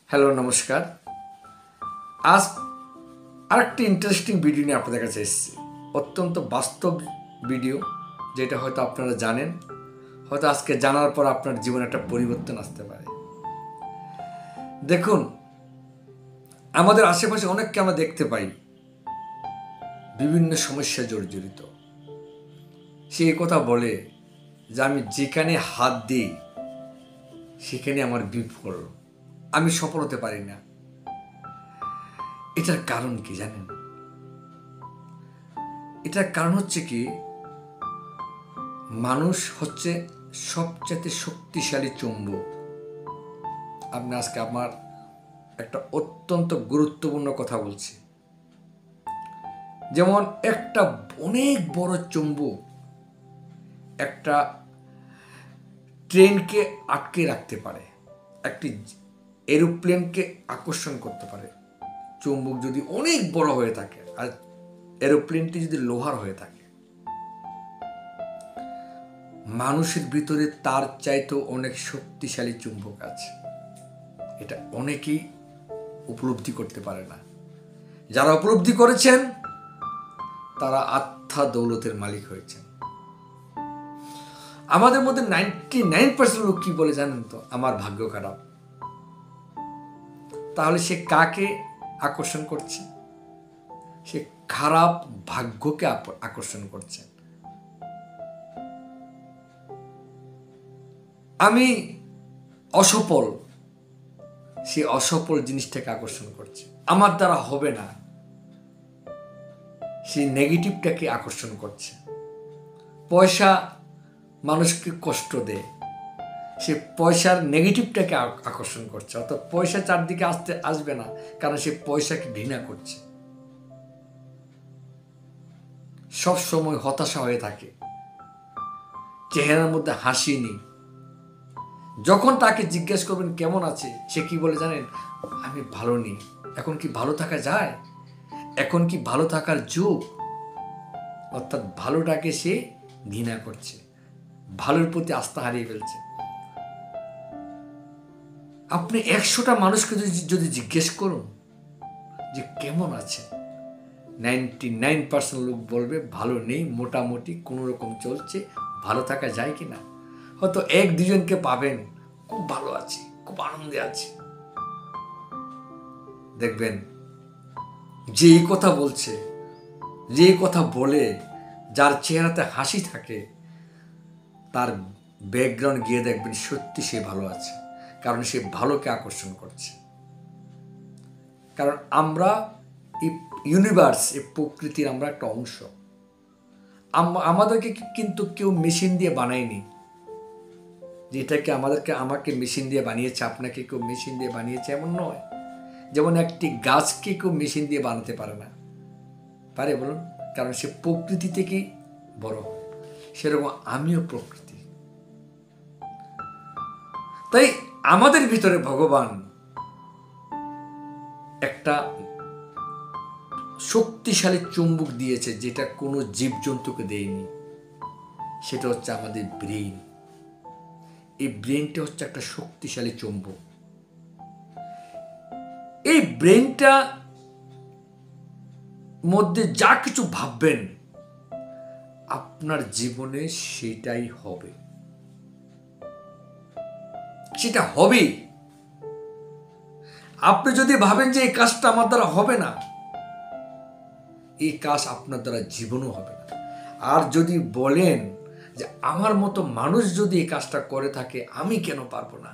Hello, নমস্কার। আজ আরেকটি ইন্টারেস্টিং ভিডিও নিয়ে আপনাদের কাছে এসেছি। অত্যন্ত বাস্তব ভিডিও, যেটা হয়তো আপনারা জানেন, হয়তো আজকে জানার পর আপনার জীবনে একটা পরিবর্তন আসতে পারে। দেখুন, আমাদের আশেপাশে অনেককে আমরা দেখতে পাই বিভিন্ন সমস্যা জর্জরিত। সে এই কথা বলে যে আমি যেখানে হাত দিই সেখানে আমার বিফল, আমি সফল হতে পারি না। এটার কারণ কি জানেন? এটার কারণ হচ্ছে কি, মানুষ হচ্ছে সবচেয়ে শক্তিশালী চুম্বক। আপনি আজকে আমার একটা অত্যন্ত গুরুত্বপূর্ণ কথা বলছি। যেমন একটা অনেক বড় চুম্বক একটা ট্রেনকে আটকে রাখতে পারে, একটি এরোপ্লেনকে আকর্ষণ করতে পারে। চুম্বক যদি অনেক বড় হয়ে থাকে আর এরোপ্লেনটি যদি লোহার হয়ে থাকে, মানুষের ভিতরে তার চাইতেও অনেক শক্তিশালী চুম্বক আছে। এটা অনেকেই উপলব্ধি করতে পারে না। যারা উপলব্ধি করেছেন তারা আত্মা দৌলতের মালিক হয়েছেন। আমাদের মধ্যে 99% লোক কি বলে জানেন তো? আমার ভাগ্য খারাপ। তাহলে সে কাকে আকর্ষণ করছে? সে খারাপ ভাগ্যকে আকর্ষণ করছে। আমি অসফল, সে অসফল জিনিসটাকে আকর্ষণ করছে। আমার দ্বারা হবে না, সে নেগেটিভটাকে আকর্ষণ করছে। পয়সা মানুষকে কষ্ট দেয়, সে পয়সার নেগেটিভটাকে আকর্ষণ করছে। অর্থাৎ পয়সা চারদিকে আসবে না, কারণ সে পয়সাকে ঘৃণা করছে। সব সময় হতাশা হয়ে থাকে, চেহারার মধ্যে হাসি নেই। যখন তাকে জিজ্ঞেস করবেন কেমন আছে, সে কি বলে জানেন? আমি ভালো নেই। এখন কি ভালো থাকা যায়? এখন কি ভালো থাকার যুগ? অর্থাৎ ভালোটাকে সে ঘৃণা করছে, ভালোর প্রতি আস্থা হারিয়ে ফেলছে। আপনি 100টা মানুষকে যদি জিজ্ঞেস করুন যে কেমন আছে, 99% লোক বলবে ভালো নেই, মোটামুটি কোনো রকম চলছে, ভালো থাকা যায় কি না। হয়তো 1-2জনকে পাবেন খুব ভালো আছি, খুব আনন্দে আছি। দেখবেন যে এই কথা বলছে, যে কথা বলে, যার চেহারাতে হাসি থাকে, তার ব্যাকগ্রাউন্ড গিয়ে দেখবেন সত্যি সে ভালো আছে, কারণ সে ভালোকে আকর্ষণ করছে। কারণ আমরা এই ইউনিভার্স, এই প্রকৃতির আমরা একটা অংশ। আমাদেরকে কিন্তু কেউ মেশিন দিয়ে বানায়নি, যেটাকে আমাকে মেশিন দিয়ে বানিয়েছে, আপনাকে কেউ মেশিন দিয়ে বানিয়েছে এমন নয়। যেমন একটি গাছকে কেউ মেশিন দিয়ে বানাতে পারে না, পারে বলুন? কারণ সে প্রকৃতি থেকেই বড় হয়। সেরকম আমিও প্রকৃতি। তাই আমাদের ভিতরে ভগবান একটা শক্তিশালী চুম্বক দিয়েছে, যেটা কোনো জীবজন্তুকে দেয়নি। সেটা হচ্ছে আমাদের ব্রেন। এই ব্রেনটা হচ্ছে একটা শক্তিশালী চুম্বক। এই ব্রেনটা মধ্যে যা কিছু ভাববেন, আপনার জীবনে সেটাই হবে, সেটা হবে। আপনি যদি ভাবেন যে এই কাজটা আমার দ্বারা হবে না, এই কাজ আপনার দ্বারা জীবনও হবে না। আর যদি বলেন যে আমার মতো মানুষ যদি এই কাজটা করে থাকে, আমি কেন পারবো না,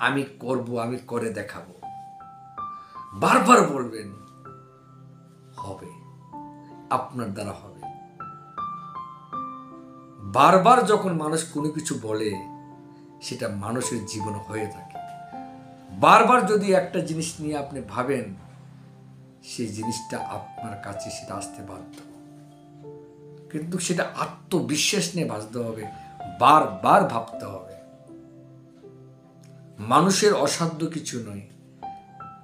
আমি করব, আমি করে দেখাবো, বারবার বলবেন, হবে, আপনার দ্বারা হবে। বারবার যখন মানুষ কোনো কিছু বলে, সেটা মানুষের জীবন হয়ে থাকে। বারবার যদি একটা জিনিস নিয়ে আপনি ভাবেন, সেই জিনিসটা আপনার কাছে সেটা আসতে বাধ্য। কিন্তু সেটা আত্মবিশ্বাস নিয়ে ভাবতে হবে, বারবার ভাবতে হবে। মানুষের অসাধ্য কিছু নয়,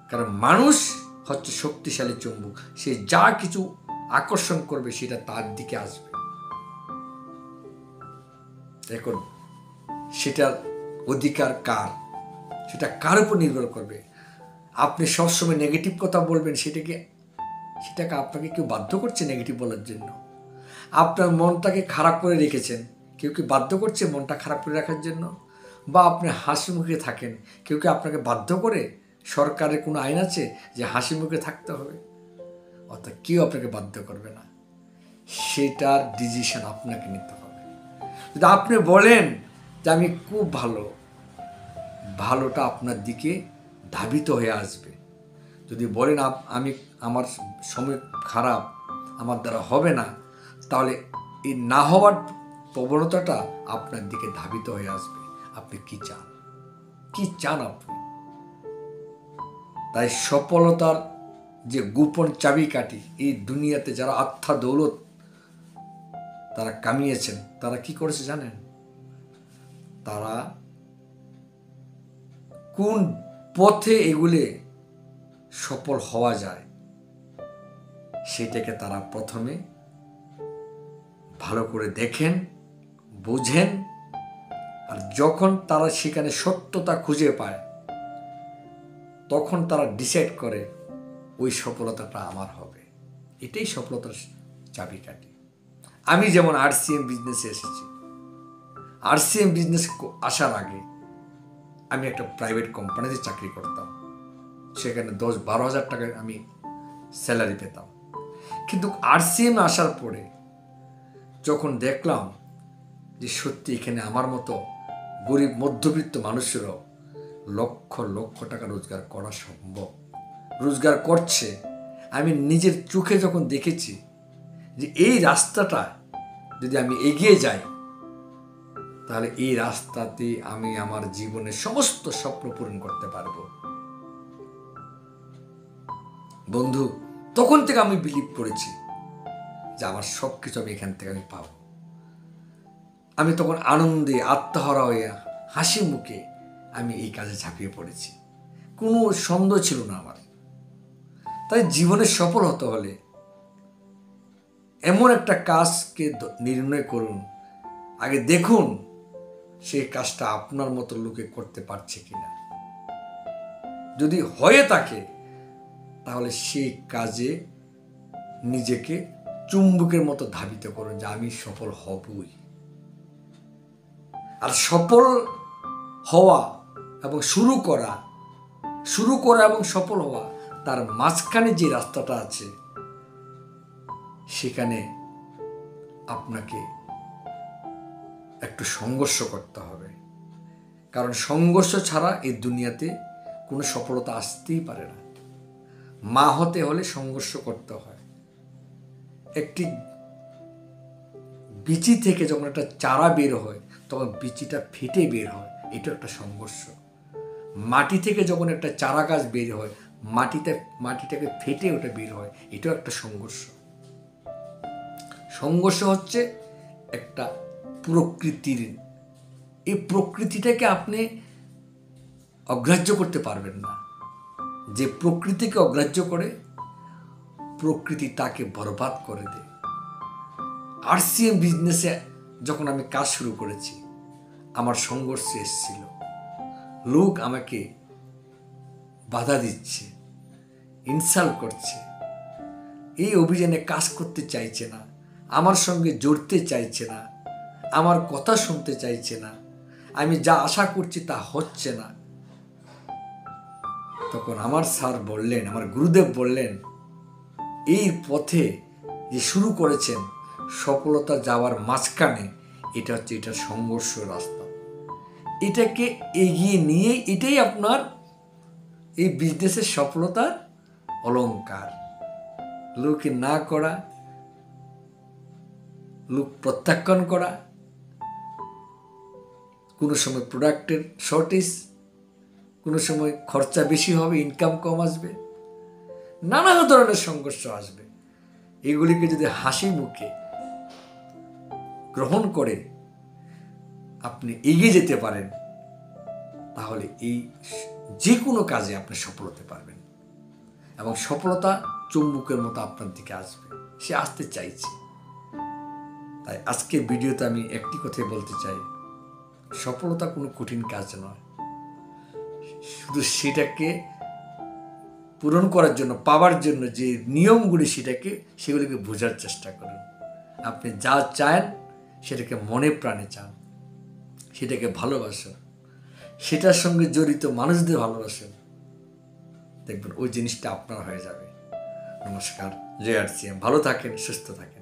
কারণ মানুষ হচ্ছে শক্তিশালী চুম্বক। সে যা কিছু আকর্ষণ করবে সেটা তার দিকে আসবে। দেখুন, সেটার অধিকার কার, সেটা কার উপর নির্ভর করবে। আপনি সবসময় নেগেটিভ কথা বলবেন, সেটাকে আপনাকে কেউ বাধ্য করছে নেগেটিভ বলার জন্য? আপনার মনটাকে খারাপ করে রেখেছেন, কেউ কি বাধ্য করছে মনটা খারাপ করে রাখার জন্য? বা আপনি হাসি মুখে থাকেন, কেউ কি আপনাকে বাধ্য করে? সরকারের কোনো আইন আছে যে হাসি মুখে থাকতে হবে? অর্থাৎ কেউ আপনাকে বাধ্য করবে না, সেটার ডিসিশন আপনাকে নিতে হবে। যদি আপনি বলেন যে আমি খুব ভালো, ভালোটা আপনার দিকে ধাবিত হয়ে আসবে। যদি বলেন আমার সময় খারাপ, আমার দ্বারা হবে না, তাহলে এই না হওয়ার প্রবণতাটা আপনার দিকে ধাবিত হয়ে আসবে। আপনি কি চান? কি চান আপনি? তাই সফলতার যে গোপন চাবিকাঠি, এই দুনিয়াতে যারা আত্মা দৌলত তারা কামিয়েছেন, তারা কি করেছে জানেন? তারা কোন পথে এগুলে সফল হওয়া যায় সেটাকে তারা প্রথমে ভালো করে দেখেন, বুঝেন, আর যখন তারা সেখানে সত্যতা খুঁজে পায় তখন তারা ডিসাইড করে ওই সফলতাটা আমার হবে। এটাই সফলতার চাবিকাঠি। আমি যেমন RCM বিজনেসে এসেছি, RCM বিজনেস আসার আগে আমি একটা প্রাইভেট কোম্পানিতে চাকরি করতাম, সেখানে 10-12 হাজার টাকা আমি স্যালারি পেতাম। কিন্তু RCM আসার পরে যখন দেখলাম যে সত্যি এখানে আমার মতো গরিব মধ্যবিত্ত মানুষেরও লক্ষ লক্ষ টাকা রোজগার করা সম্ভব, রোজগার করছে, আমি নিজের চোখে যখন দেখেছি যে এই রাস্তাটা যদি আমি এগিয়ে যাই তাহলে এই রাস্তাতে আমি আমার জীবনের সমস্ত স্বপ্ন পূরণ করতে পারবো। বন্ধু, তখন থেকে আমি বিলিভ করেছি যে আমার সব কিছু আমি এখান থেকে আমি পাবো। আমি তখন আনন্দে আত্মহারা হয়ে হাসি মুখে আমি এই কাজে ঝাঁপিয়ে পড়েছি, কোনো সন্দেহ ছিল না আমার। তাই জীবনে সফল হতে হলে এমন একটা কাজকে নির্ণয় করুন, আগে দেখুন সেই কাজটা আপনার মতো লোকে করতে পারছে কিনা। যদি হয়ে থাকে তাহলে সেই কাজে নিজেকে চুম্বকের মতো ধাবিত করুন যে আমি সফল হবই। আর সফল হওয়া এবং শুরু করা এবং সফল হওয়া, তার মাঝখানে যে রাস্তাটা আছে সেখানে আপনাকে একটু সংঘর্ষ করতে হবে, কারণ সংঘর্ষ ছাড়া এই দুনিয়াতে কোনো সফলতা আসতেই পারে না। মা হতে হলে সংঘর্ষ করতে হয়। একটি বিচি থেকে যখন একটা চারা বের হয় তখন বিচিটা ফেটে বের হয়, এটা একটা সংঘর্ষ। মাটি থেকে যখন একটা চারা গাছ বের হয় মাটিটাকে ফেটে ওটা বের হয়, এটাও একটা সংঘর্ষ। সংঘর্ষ হচ্ছে একটা প্রকৃতির, এই প্রকৃতিটাকে আপনি অগ্রাহ্য করতে পারবেন না। যে প্রকৃতিকে অগ্রাহ্য করে প্রকৃতি তাকে বরবাদ করে দেয়। RCM বিজনেসে যখন আমি কাজ শুরু করেছি আমার সংঘর্ষ এসেছিল, লোক আমাকে বাধা দিচ্ছে, ইনসাল্ট করছে, এই অভিযানে কাজ করতে চাইছে না, আমার সঙ্গে জড়তে চাইছে না, আমার কথা শুনতে চাইছে না, আমি যা আশা করছি তা হচ্ছে না। তখন আমার স্যার বললেন, আমার গুরুদেব বললেন, এই পথে যে শুরু করেছেন সফলতা যাওয়ার মাঝখানে এটা হচ্ছে এটা সংঘর্ষ রাস্তা, এটাকে এগিয়ে নিয়ে এটাই আপনার এই বিজনেসের সফলতার অলংকার। লোকে না করা, লোক প্রত্যাখ্যান করা, কোনো সময় প্রোডাক্টের শর্টেজ, কোনো সময় খরচা বেশি হবে, ইনকাম কম আসবে, নানা ধরনের সংঘর্ষ আসবে। এগুলিকে যদি হাসি মুখে গ্রহণ করে আপনি এগিয়ে যেতে পারেন তাহলে এই যে কোনো কাজে আপনি সফল হতে পারবেন এবং সফলতা চুম্বকের মতো আপনার দিকে আসবে, সে আসতে চাইছে। তাই আজকের ভিডিওতে আমি একটি কথাই বলতে চাই, সফলতা কোনো কঠিন কাজ নয়, শুধু সেটাকে পূরণ করার জন্য, পাওয়ার জন্য যে নিয়মগুলি সেগুলিকে বোঝার চেষ্টা করুন। আপনি যা চান সেটাকে মনে প্রাণে চান, সেটাকে ভালোবাসুন, সেটার সঙ্গে জড়িত মানুষদের ভালোবাসুন, দেখবেন ওই জিনিসটা আপনার হয়ে যাবে। নমস্কার, জয় RCM। ভালো থাকেন, সুস্থ থাকেন।